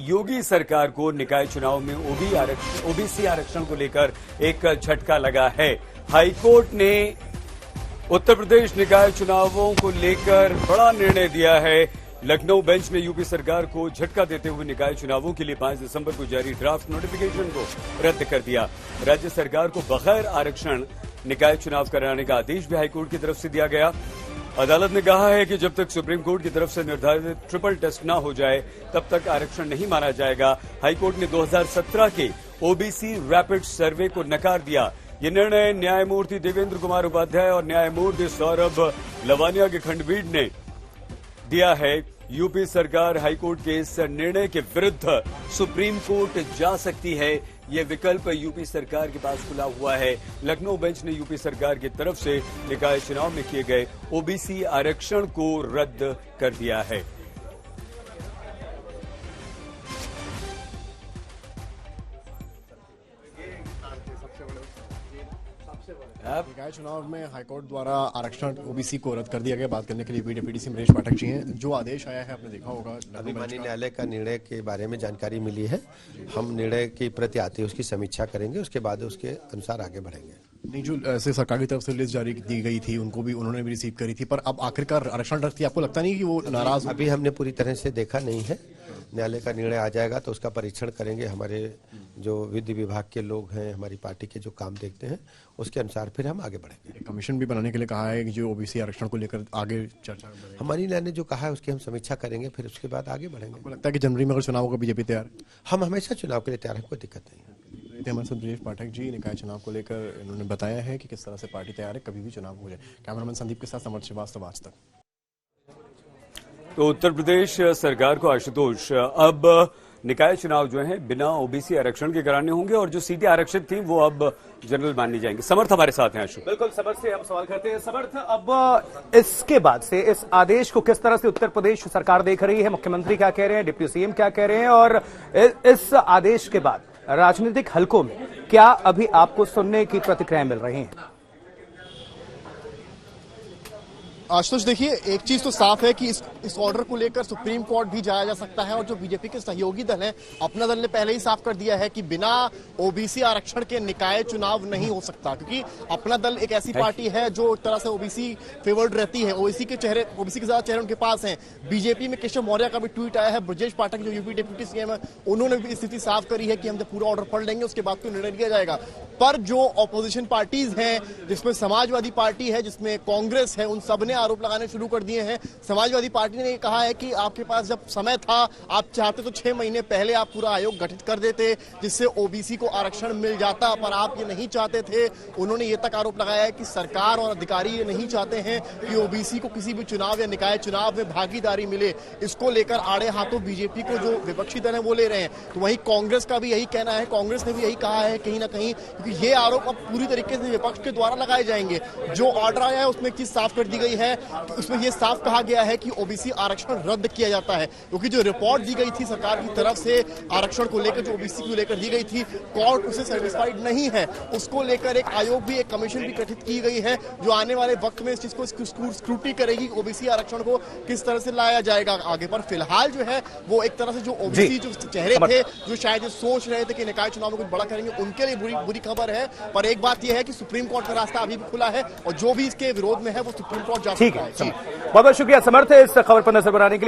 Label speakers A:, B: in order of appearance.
A: योगी सरकार को निकाय चुनाव में ओबीसी आरक्षण को लेकर एक झटका लगा है। हाईकोर्ट ने उत्तर प्रदेश निकाय चुनावों को लेकर बड़ा निर्णय दिया है। लखनऊ बेंच ने यूपी सरकार को झटका देते हुए निकाय चुनावों के लिए 5 दिसंबर को जारी ड्राफ्ट नोटिफिकेशन को रद्द कर दिया। राज्य सरकार को बगैर आरक्षण निकाय चुनाव कराने का आदेश भी हाईकोर्ट की तरफ से दिया गया। अदालत ने कहा है कि जब तक सुप्रीम कोर्ट की तरफ से निर्धारित ट्रिपल टेस्ट न हो जाए तब तक आरक्षण नहीं माना जाएगा। हाईकोर्ट ने 2017 के ओबीसी रैपिड सर्वे को नकार दिया। ये निर्णय न्यायमूर्ति देवेंद्र कुमार उपाध्याय और न्यायमूर्ति सौरभ लवानिया की खंडपीठ ने दिया है। यूपी सरकार हाईकोर्ट के इस निर्णय के विरुद्ध सुप्रीम कोर्ट जा सकती है। ये विकल्प यूपी सरकार के पास खुला हुआ है। लखनऊ बेंच ने यूपी सरकार की तरफ से निकाय चुनाव में किए गए ओबीसी आरक्षण को रद्द कर दिया है।
B: निकाय चुनाव में हाईकोर्ट द्वारा आरक्षण ओबीसी को रद्द कर दिया गया। बात करने के लिए पीडीपी समरेश पाठक जी हैं। जो आदेश आया है आपने देखा होगा।
C: अभिमानी न्यायालय का निर्णय के बारे में जानकारी मिली है। हम निर्णय की प्रति आते उसकी समीक्षा करेंगे, उसके बाद उसके अनुसार आगे बढ़ेंगे।
B: नहीं, जो ऐसे सरकार की तरफ से लिस्ट जारी दी गई थी उन्होंने भी रिसीव करी थी, पर अब आखिरकार आरक्षण रद्द किया। आपको लगता नहीं कि वो नाराज?
C: अभी हमने पूरी तरह से देखा नहीं है। न्यायालय का निर्णय आ जाएगा तो उसका परीक्षण करेंगे। हमारे जो विधि विभाग के लोग हैं, हमारी पार्टी के जो काम देखते हैं, उसके अनुसार फिर हम आगे बढ़ेंगे।
B: कमीशन भी बनाने के लिए कहा है कि जो ओबीसी आरक्षण को लेकर आगे चर्चा करेंगे।
C: हमारी न्यायालय ने जो कहा है उसकी हम समीक्षा करेंगे, फिर उसके बाद आगे बढ़ेंगे।
B: आपको लगता है कि जनवरी में अगर चुनाव होगा बीजेपी तैयार?
C: हम हमेशा चुनाव के लिए तैयार हैं, कोई दिक्कत नहीं है।
B: हमारे साथ समरेश पाठक जी निकाय चुनाव को लेकर इन्होंने बताया है कि किस तरह से पार्टी तैयार है, कभी भी चुनाव हो जाए। कैमरामैन संदीप के साथ समर्थ श्रीवास्तव, आज तक।
A: तो उत्तर प्रदेश सरकार को आशुतोष अब निकाय चुनाव जो है बिना ओबीसी आरक्षण के कराने होंगे और जो सीटें आरक्षित थी वो अब जनरल मानी जाएंगी। समर्थ हमारे साथ हैं। आशु,
D: बिल्कुल समर्थ से हम सवाल करते हैं। समर्थ, अब इसके बाद से इस आदेश को किस तरह से उत्तर प्रदेश सरकार देख रही है? मुख्यमंत्री क्या कह रहे हैं, डिप्टी सीएम क्या कह रहे हैं, और इस आदेश के बाद राजनीतिक हलकों में क्या अभी आपको सुनने की प्रतिक्रियाएं मिल रही हैं?
B: आशुतोष, देखिए, एक चीज तो साफ है कि इस ऑर्डर को लेकर सुप्रीम कोर्ट भी जाया जा सकता है। और जो बीजेपी के सहयोगी दल हैं, अपना दल ने पहले ही साफ कर दिया है कि बिना ओबीसी आरक्षण के निकाय चुनाव नहीं हो सकता, क्योंकि अपना दल एक ऐसी पार्टी है जो एक तरह से ओबीसी फेवर्ड रहती है। ओबीसी के ज्यादा चेहरे उनके पास हैं। बीजेपी में केशव मौर्य का भी ट्वीट आया है। ब्रजेश पाठक जो यूपी डिप्टी सीएम है, उन्होंने भी स्थिति साफ करी है कि हम जब पूरा ऑर्डर पढ़ लेंगे उसके बाद कोई निर्णय लिया जाएगा। पर जो ऑपोजिशन पार्टीज हैं, जिसमें समाजवादी पार्टी है, जिसमें कांग्रेस है, उन सब ने आरोप लगाने शुरू कर दिए हैं। समाजवादी पार्टी ने कहा है कि आपके पास जब समय था, आप चाहते तो 6 महीने पहले आप पूरा आयोग गठित कर देते जिससे ओबीसी को आरक्षण मिल जाता, पर आप ये नहीं चाहते थे। उन्होंने ये तक आरोप लगाया है कि सरकार और अधिकारी ये नहीं चाहते हैं कि ओबीसी को किसी भी चुनाव या निकाय चुनाव में भागीदारी मिले। इसको लेकर आड़े हाथों बीजेपी को जो विपक्षी दल है वो ले रहे हैं। तो वहीं कांग्रेस का भी यही कहना है। कांग्रेस ने भी यही कहा है कहीं ना कहीं, क्योंकि ये आरोप अब पूरी तरीके से विपक्ष के द्वारा लगाए जाएंगे। जो ऑर्डर आया है उसमें एक चीज साफ कर दी गई है, उसमें यह साफ कहा गया है कि ओबीसी आरक्षण रद्द किया जाता है, क्योंकि जो रिपोर्ट दी गई थी सरकार की तरफ से आरक्षण को लेकर, जो ओबीसी को लेकर दी गई थी, कोर्ट उसे सेटिस्फाइड नहीं है। उसको लेकर एक आयोग भी, एक कमीशन भी गठित की गई है जो आने वाले वक्त में इस चीज को स्क्रूटनी करेगी। ओबीसी आरक्षण को किस तरह से लाया जाएगा आगे। पर फिलहाल जो है वो एक तरह से जो ओबीसी जो चेहरे थे, जो शायद सोच रहे थे कि निकाय चुनाव में कुछ बड़ा करेंगे, उनके लिए बुरी खबर है। पर एक बात यह है कि सुप्रीम कोर्ट का रास्ता अभी भी खुला है और जो भी इसके विरोध में है वो सुप्रीम कोर्ट जा सकता है।
D: बहुत बहुत शुक्रिया समर्थ इस खबर पर नजर बनाने के लिए।